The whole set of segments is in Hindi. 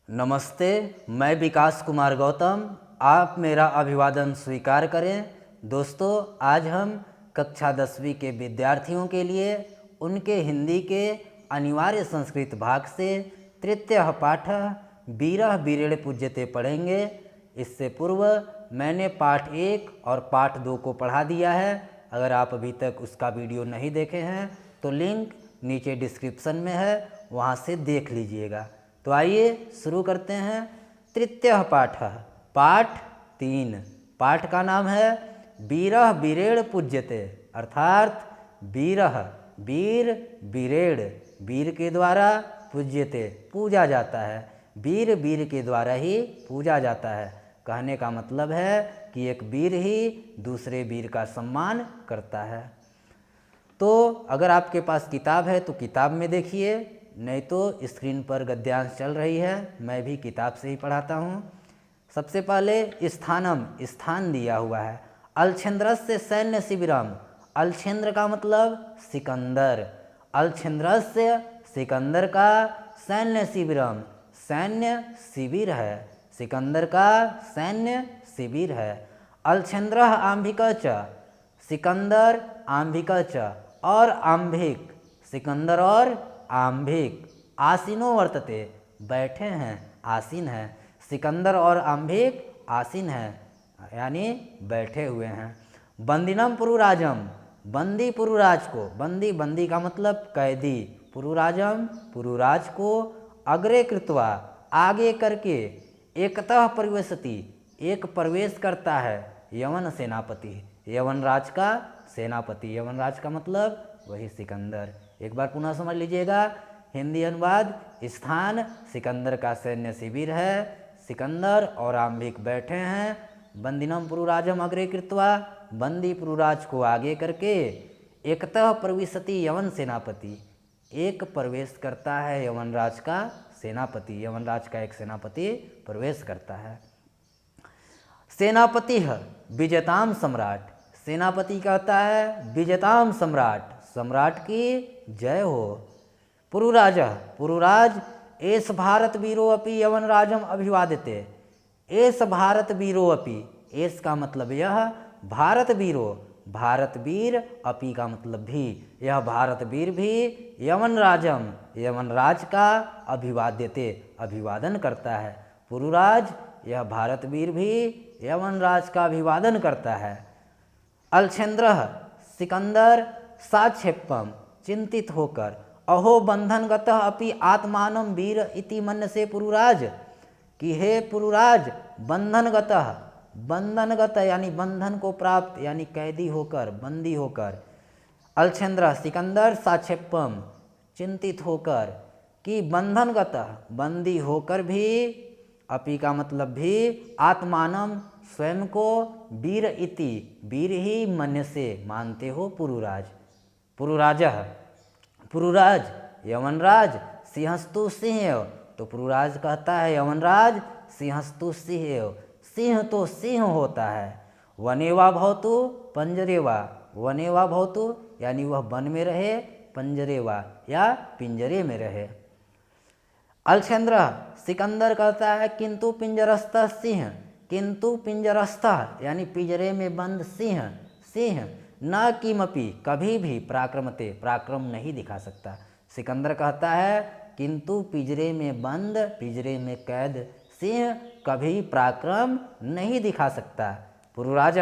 नमस्ते, मैं विकास कुमार गौतम। आप मेरा अभिवादन स्वीकार करें। दोस्तों, आज हम कक्षा 10वीं के विद्यार्थियों के लिए उनके हिंदी के अनिवार्य संस्कृत भाग से तृतीय पाठ वीरः वीरेण पूज्यते पढ़ेंगे। इससे पूर्व मैंने पाठ 1 और पाठ 2 को पढ़ा दिया है। अगर आप अभी तक उसका वीडियो नहीं देखे हैं तो लिंक नीचे डिस्क्रिप्शन में है, वहाँ से देख लीजिएगा। तो आइए शुरू करते हैं। तृतीय पाठ, पाठ 3। पाठ का नाम है वीरः वीरेण पूज्यते, अर्थात वीरः वीर वीरेण वीर के द्वारा पूज्यते पूजा जाता है। वीर वीर के द्वारा ही पूजा जाता है। कहने का मतलब है कि एक वीर ही दूसरे वीर का सम्मान करता है। तो अगर आपके पास किताब है तो किताब में देखिए, नहीं तो स्क्रीन पर गद्यांश चल रही है, मैं भी किताब से ही पढ़ाता हूँ। सबसे पहले स्थानम, स्थान दिया हुआ है। अलछेन्द्रस्य सैन्य शिविरम, अलछेन्द्र का मतलब सिकंदर, अलछेन्द्रस्य सिकंदर का सैन्य शिविरम, सैन्य शिविर है, सिकंदर का सैन्य शिविर है। अलछेन्द्र आंभिक च, सिकंदर आंभिक च, और आंभिक, सिकंदर और आंभिक, आसीनो वर्तते, बैठे हैं, आसीन हैं। सिकंदर और आंभिक आसीन हैं, यानी बैठे हुए हैं। बंदिनम पुरुराजम, बंदी पुरुराज को, बंदी बंदी का मतलब कैदी, पुरुराजम पुरुराज को, अग्रे कृत्वा आगे करके, एकतः प्रवेशति एक प्रवेश करता है, यवन सेनापति, यवन राज का सेनापति, यवन राज का मतलब वही सिकंदर। एक बार पुनः समझ लीजिएगा। हिंदी अनुवाद, स्थान सिकंदर का सैन्य शिविर है, सिकंदर और आंभिक बैठे हैं। बंदिनम पुरुराजम अग्रे कृत्वा, बंदी पुरुराज को आगे करके, एकतः प्रविशति यवन सेनापति एक प्रवेश करता है, यवन राज का सेनापति, यवन राज का एक सेनापति प्रवेश करता है। सेनापति विजयताम सम्राट, सेनापति कहता है विजयताम सम्राट, सम्राट की जय हो। पुरुराज, पुरुराज एस भारत वीरो अपि यवन राजम अभिवादते, एस भारत वीरो अपि, एस का मतलब यह, भारत वीरो भारत वीर, अपि का मतलब भी, यह भारत वीर भी यवन राजम यवन राज का अभिवाद्यते अभिवादन करता है। पुरुराज यह भारत वीर भी यवन राज का अभिवादन करता है। अलछेन्द्र सिकंदर साक्षेपम, चिंतित होकर, अहो बंधनगतः अपि आत्मानं वीर इति मन्यसे पुरुराज, कि हे पुरुराज बंधनगतः, बंधनगत यानी बंधन को प्राप्त, यानी कैदी होकर, बंदी होकर। अलछेन्द्र सिकंदर साक्षेपम, चिंतित होकर, कि बंधनगतः बंदी होकर भी, अपि का मतलब भी, आत्मानम स्वयं को, वीर इति वीर ही, मन्य से मानते हो पुरुराज। पुरुराजः पुरुराज यवनराज, सिंहस्तु सिंह, तो पुरुराज कहता है यवनराज सिंहस्तु सिंह, सिंह तो सिंह होता है। वनेवा भवतु पंजरेवा, वनेवा भवतु यानी वह वन में रहे, पंजरेवा या पिंजरे में रहे। अलछेन्द्र सिकंदर कहता है किंतु पिंजरस्थ सिंह, किंतु पिंजरस्थ यानी पिंजरे में बंद सिंह, सिंह न किमपि कभी भी पराक्रमते पराक्रम नहीं दिखा सकता। सिकंदर कहता है किंतु पिंजरे में बंद, पिंजरे में कैद सिंह कभी पराक्रम नहीं दिखा सकता। पुरुराज,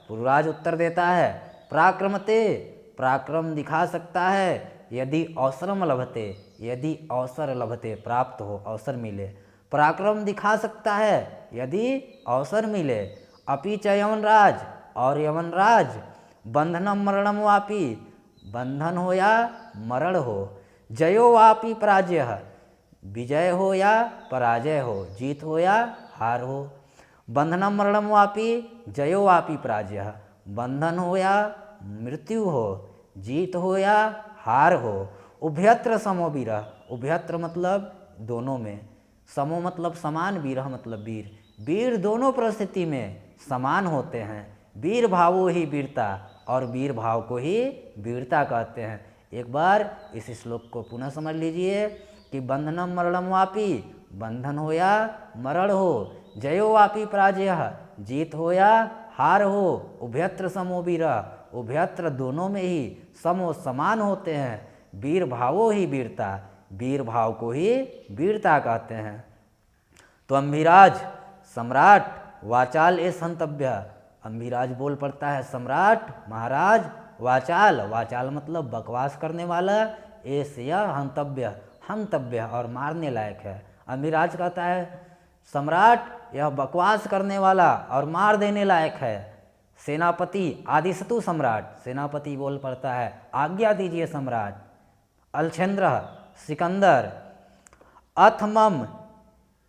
पुरुराज उत्तर देता है पराक्रमते पराक्रम दिखा सकता है, यदि अवसरम लभते, यदि अवसर लभते प्राप्त हो, अवसर मिले, पराक्रम दिखा सकता है यदि अवसर मिले। अपि च यवनराज, और यवनराज, बंधनम मरणम वापि, बंधन हो या मरण हो, जयो वापि पराजय, विजय हो या पराजय हो, जीत हो या हार हो। बंधनम मरणम वापि, जयो वापि पराजय, बंधन हो या मृत्यु हो, जीत हो या हार हो। उभयत्र समो वीरः, उभयत्र मतलब दोनों में, समो मतलब समान, वीरः मतलब वीर, वीर दोनों परिस्थिति में समान होते हैं। वीर भावो ही वीरता, और वीर भाव को ही वीरता कहते हैं। एक बार इस श्लोक को पुनः समझ लीजिए कि बंधनम मरणम वापि, बंधन हो या मरण हो, जयो वापि पराजय, जीत हो या हार हो, उभयत्र समो वीर, उभयत्र दोनों में ही समो समान होते हैं, वीर भावो ही वीरता, वीर भाव को ही वीरता कहते हैं। तो अम्भिराज सम्राट वाचाल एस हंतव्य, अम्भिराज बोल पड़ता है सम्राट महाराज, वाचाल, वाचाल मतलब बकवास करने वाला, एस यह हंतव्य, हंतव्य और मारने लायक है। अम्भिराज कहता है सम्राट यह बकवास करने वाला और मार देने लायक है। सेनापति आदिशतु सम्राट, सेनापति बोल पड़ता है आज्ञा दीजिए सम्राट। अलछेंद्र सिकंदर, अथ मम,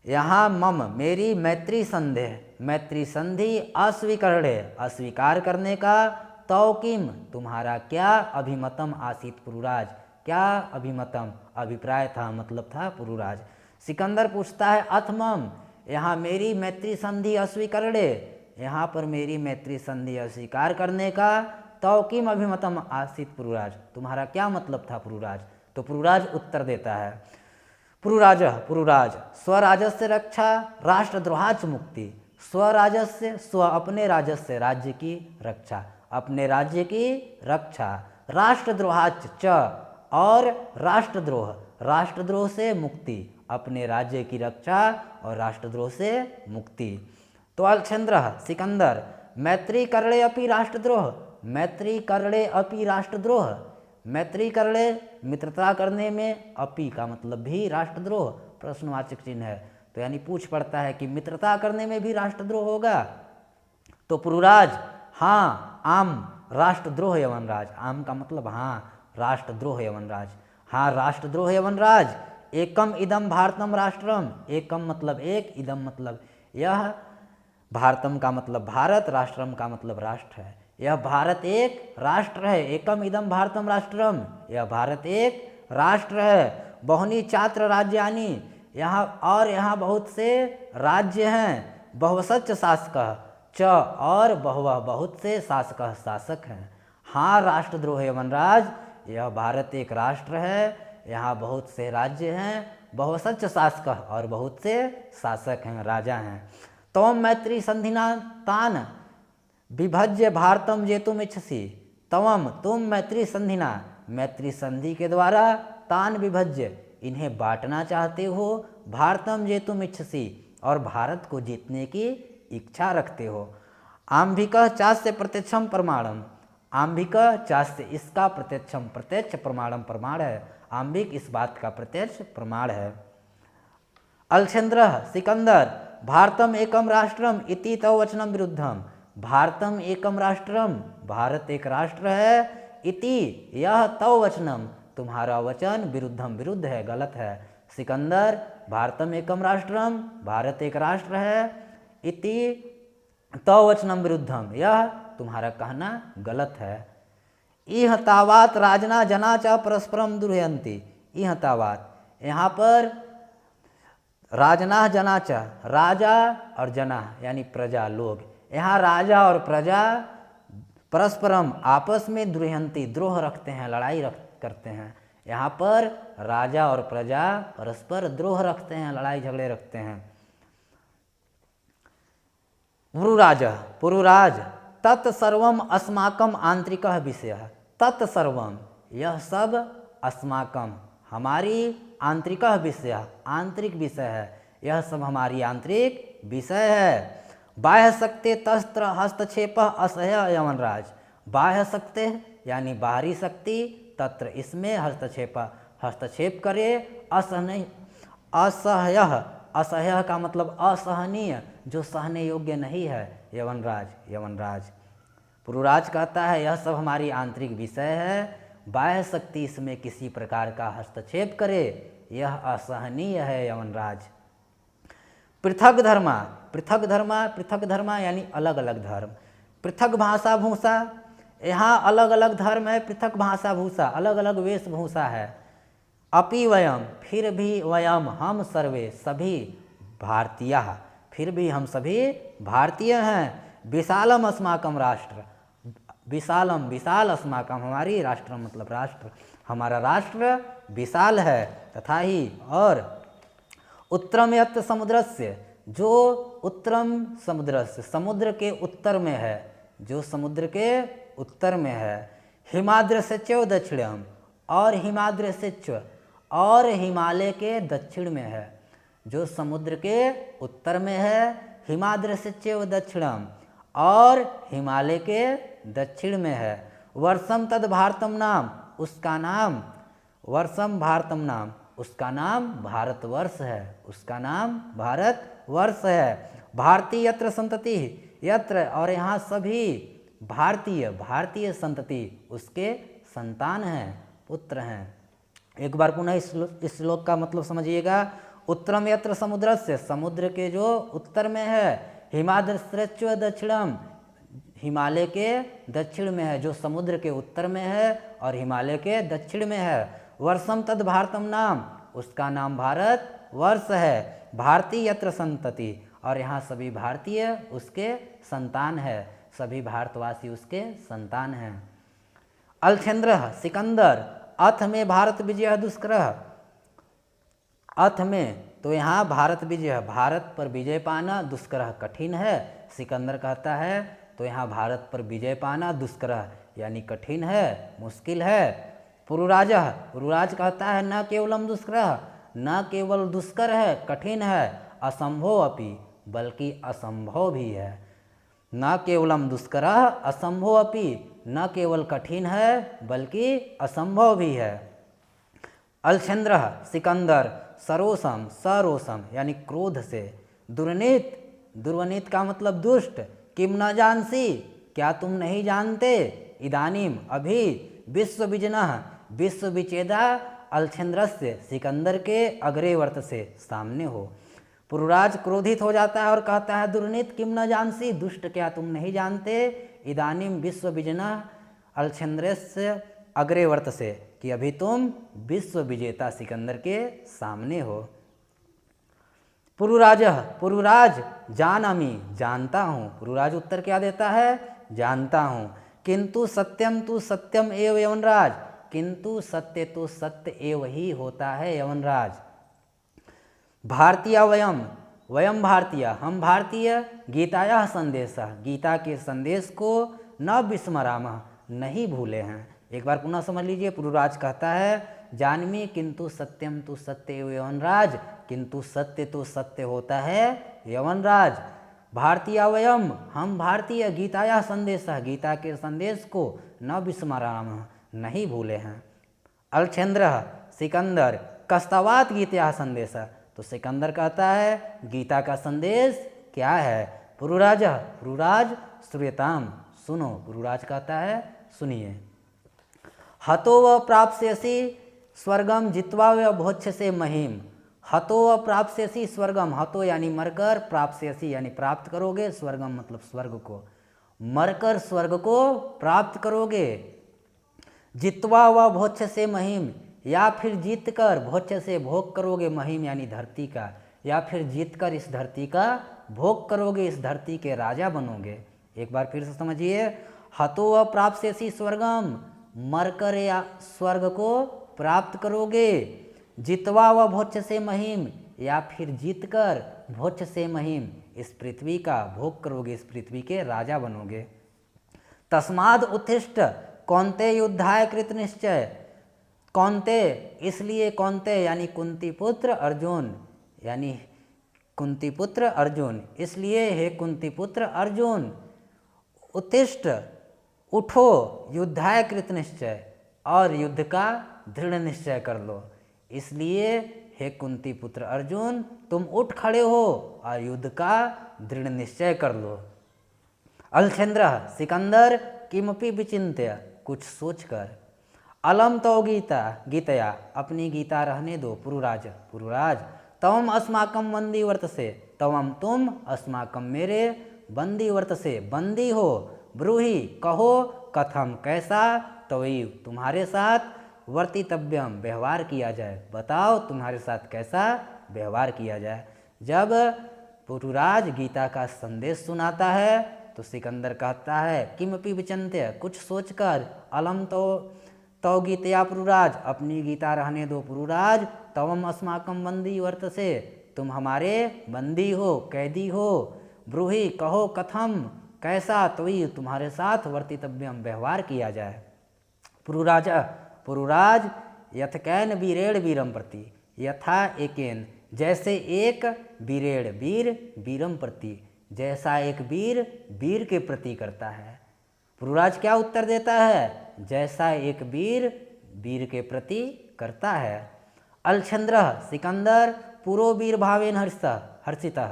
यहाँ मम मेरी मैत्री संदेह, मैत्री संधि अस्वीकरणे, अस्वीकार करने का, तौ किम तुम्हारा क्या, अभिमतम आसीत पुरुराज, क्या अभिमतम अभिप्राय था, मतलब था पुरुराज। सिकंदर पूछता है अथ मम, यहाँ मेरी मैत्री संधि अस्वीकरणे, यहाँ पर मेरी मैत्री संधि अस्वीकार करने का, तौ किम अभिमतम आसीत पुरुराज, तुम्हारा क्या मतलब था पुरुराज। तो पुरुराज उत्तर देता है पुरुराज, पुरुराज स्वराजस्य रक्षा राष्ट्रद्रोहाच मुक्ति, स्वराजस्य स्व अपने राजस्य राज्य की रक्षा, अपने राज्य की रक्षा, राष्ट्रद्रोहाच च और राष्ट्रद्रोह, राष्ट्रद्रोह से मुक्ति, अपने राज्य की रक्षा और राष्ट्रद्रोह से मुक्ति। तो अलछेंद्र सिकंदर, मैत्री करणे अपि राष्ट्रद्रोह, मैत्री करणे अपि राष्ट्रद्रोह, मैत्री करणे मित्रता करने में, अपि का मतलब भी राष्ट्रद्रोह, प्रश्नवाचक चिन्ह है, तो यानी पूछ पड़ता है कि मित्रता करने में भी राष्ट्रद्रोह होगा। तो पुरुराज हाँ आम राष्ट्रद्रोह यवनराज, आम का मतलब हाँ राष्ट्रद्रोह यवनराज, हाँ राष्ट्रद्रोह यवनराज। एकम इदम भारतम राष्ट्रम, एकम मतलब एक, इदम मतलब यह, भारतम का मतलब भारत, राष्ट्रम का मतलब राष्ट्र है, यह भारत एक राष्ट्र है। एकम इदम भारतम राष्ट्रम, यह भारत एक राष्ट्र है। बहुनी छात्र राज्यानि, यहाँ और यहाँ बहुत से राज्य हैं। बहुवसच शासक च और बहुवह बहुत से शासक, शासक हैं। हाँ राष्ट्रद्रोह वनराज, यह भारत एक राष्ट्र है, यहाँ बहुत से राज्य हैं, बहुवसच शासक और बहुत से शासक हैं, राजा हैं। तवम मैत्री संधिना तान विभज्य भारतम जेतुम इच्छसी, तवम तुम मैत्री संधिना, मैत्री संधि के द्वारा, तान विभज्य इन्हें बांटना चाहते हो, भारतम जेतुम इच्छसी और भारत को जीतने की इच्छा रखते हो। आम्भिक चास्य प्रत्यक्षम प्रमाणम, आम्भिक चास्य इसका प्रत्यक्षम प्रत्यक्ष प्रमाणम प्रमाण है, आम्भिक इस बात का प्रत्यक्ष प्रमाण है। अलछेंद्र सिकंदर, भारतम एकम राष्ट्रम इति तव वचनम विरुद्धम, भारतम एकम राष्ट्रम भारत एक राष्ट्र है, इति यह तव वचनम तुम्हारा वचन विरुद्धम विरुद्ध है, गलत है। सिकंदर भारतम एकम राष्ट्रम भारत एक राष्ट्र है, इति तव वचनम विरुद्धम यह तुम्हारा कहना गलत है। इह तावात राजना जना च परस्परम दुर्हयंती, इह तावात यहाँ पर राजना जना च राजा और जना यानी प्रजा लोग, यहाँ राजा और प्रजा परस्परम आपस में द्रुहंती द्रोह रखते हैं, लड़ाई करते हैं। यहाँ पर राजा और प्रजा परस्पर द्रोह रखते हैं, लड़ाई झगड़े रखते हैं। पुरुराज, पुरुराज तत्सर्वम अस्माकम आंतरिक विषय, तत्सर्वम यह सब अस्माकम हमारी आंतरिक विषय, आंतरिक विषय है, यह सब हमारी आंतरिक विषय है। बाह्य शक्ति तस्त्र हस्तक्षेप असह्य यवनराज, बाह्य शक्ति यानी बाहरी शक्ति, तत्र इसमें हस्तक्षेप हस्तक्षेप करे, असहनीय, असह्य, असह्य का मतलब असहनीय, जो सहने योग्य नहीं है, यवनराज, यवनराज। पुरुराज कहता है यह सब हमारी आंतरिक विषय है, बाह्य शक्ति इसमें किसी प्रकार का हस्तक्षेप करे, यह असहनीय है यवनराज। पृथक धर्मा, पृथक धर्मा, पृथक धर्मा यानी अलग अलग धर्म, पृथक भाषा भूषा, यहाँ अलग अलग धर्म है, पृथक भाषा भूषा, अलग अलग वेशभूषा है। अपि वयम फिर भी, वयम हम सर्वे सभी भारतीय, फिर भी हम सभी भारतीय हैं। विशालम अस्माकम राष्ट्र, विशालम विशाल, अस्माकम हमारी, राष्ट्र मतलब राष्ट्र, हमारा राष्ट्र विशाल है, तथा ही और उत्तरम यत्र समुद्रस्य, जो उत्तरम समुद्रस्य, समुद्र के उत्तर में है, जो समुद्र के उत्तर में है। हिमाद्र से च दक्षिणम, और हिमाद्र से च, और हिमालय के दक्षिण में है, जो समुद्र के उत्तर में है। हिमाद्र से च दक्षिणम, और हिमालय के दक्षिण में है। वर्षम तद भारतम नाम, उसका नाम, वर्षम भारतम नाम, उसका नाम भारतवर्ष है, उसका नाम भारतवर्ष है। भारतीय यत्र संतति, यत्र और यहाँ सभी, भारतीय, भारतीय संतति उसके संतान हैं, पुत्र हैं। एक बार पुनः इस श्लोक का मतलब समझिएगा। उत्तरम यत्र समुद्रस्य, समुद्र के जो उत्तर में है। हिमाद्रश्च दक्षिणम, हिमालय के दक्षिण में है, जो समुद्र के उत्तर में है और हिमालय के दक्षिण में है। वर्षम तद भारतम नाम, उसका नाम भारत वर्ष है। भारतीय यत्र संतति, और यहाँ सभी भारतीय उसके संतान है, सभी भारतवासी उसके संतान हैं। अलछेन्द्र सिकंदर, अथ में भारत विजय दुष्करः, अथ में तो यहाँ भारत विजय, भारत पर विजय पाना दुष्करः कठिन है। सिकंदर कहता है तो यहाँ भारत पर विजय पाना दुष्करः यानी कठिन है, मुश्किल है। पुरुराज, पुरुराज कहता है न केवलम दुष्करः, न केवल दुष्कर है, कठिन है, असंभव अपि, बल्कि असंभव भी है। न केवलम दुष्करः असंभव अपि, न केवल कठिन है बल्कि असंभव भी है। अलछेन्द्र सिकंदर, सरोसम, सरोसम यानी क्रोध से। दुर्नीत, दुर्वनीत का मतलब दुष्ट। किम न जानसी, क्या तुम नहीं जानते। इदानीम अभी, विश्व विजनः, विश्व विचेदा, अलछेन्द्रस्य सिकंदर के अग्रेवर्त से सामने हो। पुरुराज क्रोधित हो जाता है और कहता है दुर्नीत किम न जानसी, दुष्ट क्या तुम नहीं जानते। इदानीम विश्व विजनः अलछेन्द्रस्य अग्रेवर्त से, कि अभी तुम विश्व विजेता सिकंदर के सामने हो। पुरुराज, पुरुराज जानामि, जानता हूँ। पुरुराज उत्तर क्या देता है, जानता हूँ। किंतु सत्यम तु सत्यम एव यवनराज, किंतु सत्य तो सत्य एव ही होता है यवनराज। भारतीय वयम, वयम भारतीय, हम भारतीय। गीतायाः संदेशः, गीता के संदेश को न विस्मरामः, नहीं भूले हैं। एक बार पुनः समझ लीजिए। पुरुराज कहता है जानमी किंतु सत्यम तु सत्य एव यवनराज, किंतु सत्य तो सत्य होता है यवनराज। भारतीय वयम, हम भारतीय। गीताया संदेश, गीता के संदेश को न विस्मरामः, नहीं भूले हैं। अलछेन्द्र सिकंदर, कस्तवात गीता संदेश, तो सिकंदर कहता है गीता का संदेश क्या है। पुरुराज, पुरुराज श्रूयताम, सुनो। पुरुराज कहता है सुनिए। हतो व प्राप्स्यसि स्वर्गम जित्वा व भोक्ष्यसे महीम। हतो व प्राप्स्यसि स्वर्गम, हतो यानी मरकर, प्राप्स्यसि यानी प्राप्त करोगे, स्वर्गम मतलब स्वर्ग को, मरकर स्वर्ग को प्राप्त करोगे। जित्वा व भोक्ष्यसे महीम, या फिर जीतकर, भोक्ष्य से भोग करोगे, महीम यानी धरती का, या फिर जीतकर इस धरती का भोग करोगे, इस धरती के राजा बनोगे। एक बार फिर से समझिए। हतो व प्राप्स्यसि स्वर्गम, मरकर या स्वर्ग को प्राप्त करोगे। जित्वा व भोक्ष्यसे महीम, या फिर जीतकर भोक्ष्यसे महीम, इस पृथ्वी का भोग करोगे, इस पृथ्वी के राजा बनोगे। तस्माद् उत्तिष्ठ कौन्ते युद्धाय कृत निश्चय। कौन्ते इसलिए, कौन्ते यानी कुंती पुत्र अर्जुन, यानी कुंती पुत्र अर्जुन, इसलिए हे कुंती पुत्र अर्जुन, उत्तिष्ठ उठो, युद्धाय कृत निश्चय, और युद्ध का दृढ़ निश्चय कर लो। इसलिए हे कुंती पुत्र अर्जुन, तुम उठ खड़े हो और युद्ध का दृढ़ निश्चय कर लो। अलछेन्द्र सिकंदर, किमपि विचिन्त्य, कुछ सोचकर। अलम तो गीता, गीतया, अपनी गीता रहने दो। पुरुराज, पुरुराज, तवम अस्माकम बंदी वर्तसे, तवम तुम, अस्माकम मेरे, बंदी वर्तसे बंदी हो। ब्रूहि कहो, कथम कैसा, तवैव तुम्हारे साथ, वर्तितव्यम व्यवहार किया जाए, बताओ तुम्हारे साथ कैसा व्यवहार किया जाए। जब पुरुराज गीता का संदेश सुनाता है तो सिकंदर कहता है किमपि विचिन्त्य, कुछ सोचकर। अलम तो गीतया पुरुराज, अपनी गीता रहने दो पुरुराज। तवम अस्माकम बंदी वर्तसे, तुम हमारे बंदी हो, कैदी हो। ब्रूहि कहो कथम, कैसा त्वयि तुम्हारे साथ वर्तितव्यम व्यवहार किया जाए। पुरुराजा पुरुराज यथकैन वीरेण वीरम प्रति, यथा एकेन जैसे एक, वीरेण वीर वीरम प्रति जैसा एक वीर वीर के प्रति करता है। पुरुराज क्या उत्तर देता है? जैसा एक वीर वीर के प्रति करता है। अलछंद्र सिकंदर पुरो वीर भावेन हर्षितः,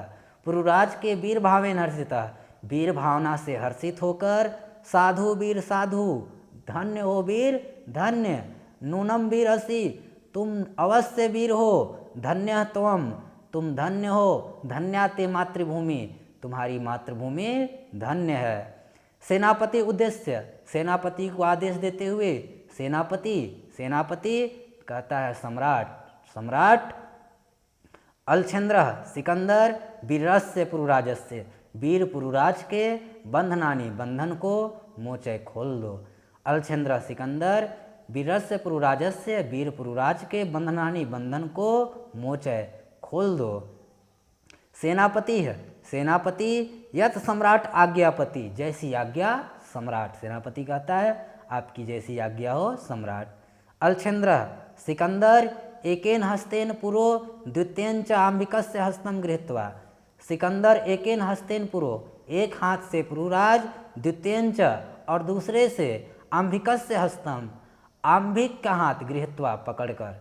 पुरुराज के वीर भावेन हर्षितः वीर भावना से हर्षित होकर, साधु वीर साधु, धन्य हो वीर धन्य, नूनम वीर असि तुम अवश्य वीर हो, धन्य त्वम तुम धन्य हो, धन्याते मातृभूमि तुम्हारी मातृभूमि धन्य है। सेनापति उद्देश्य, सेनापति को आदेश देते हुए सेनापति कहता है सम्राट, सम्राट। अलछंद्र सिकंदर वीरस्य पुरुराजस्य, वीर पुरुराज के बंधनानि बंधन को मोचय खोल दो। अलछंद्र सिकंदर वीरस्य पुरुराजस्य, वीर पुरुराज के बंधनानि बंधन को मोचय खोल दो। सेनापति है, सेनापति यत सम्राट आज्ञापति, जैसी आज्ञा सम्राट, सेनापति कहता है आपकी जैसी आज्ञा हो सम्राट। अलछंद्र सिकंदर एकेन हस्तेन पुरो द्वितीयं च आम्बिकस्य हस्तं गृहीत्वा, सिकंदर एकेन हस्तेन पुरो एक हाथ से पुरुराज, द्वितीयं च और दूसरे से आम्बिकस्य हस्तं आम्बिक का हाथ गृहीत्वा पकड़कर,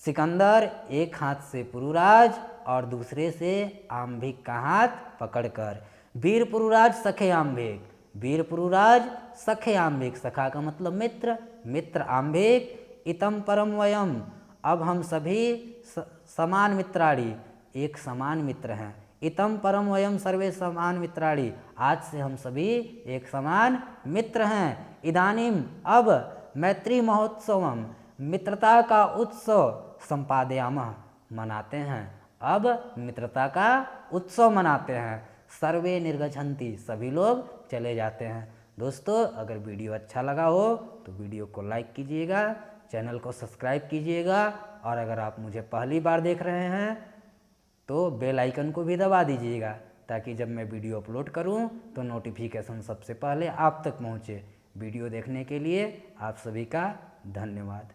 सिकंदर एक हाथ से पुरुराज और दूसरे से आम्बिक का हाथ पकड़कर, वीर पुरुराज सखे आम्बिक, वीर पुरुराज सखे आम्बिक, सखा का मतलब मित्र, मित्र आम्बिक, इतम परम वयम अब हम सभी समान मित्राणी, एक समान मित्र हैं। इतम परम वयम सर्वे समान मित्राणी, आज से हम सभी एक समान मित्र हैं। इदानीम अब मैत्री महोत्सवम, मित्रता का उत्सव संपादयामः मनाते हैं, अब मित्रता का उत्सव मनाते हैं। सर्वे निर्गच्छन्ति, सभी लोग चले जाते हैं। दोस्तों अगर वीडियो अच्छा लगा हो तो वीडियो को लाइक कीजिएगा, चैनल को सब्सक्राइब कीजिएगा, और अगर आप मुझे पहली बार देख रहे हैं तो बेल आइकन को भी दबा दीजिएगा, ताकि जब मैं वीडियो अपलोड करूं तो नोटिफिकेशन सबसे पहले आप तक पहुंचे। वीडियो देखने के लिए आप सभी का धन्यवाद।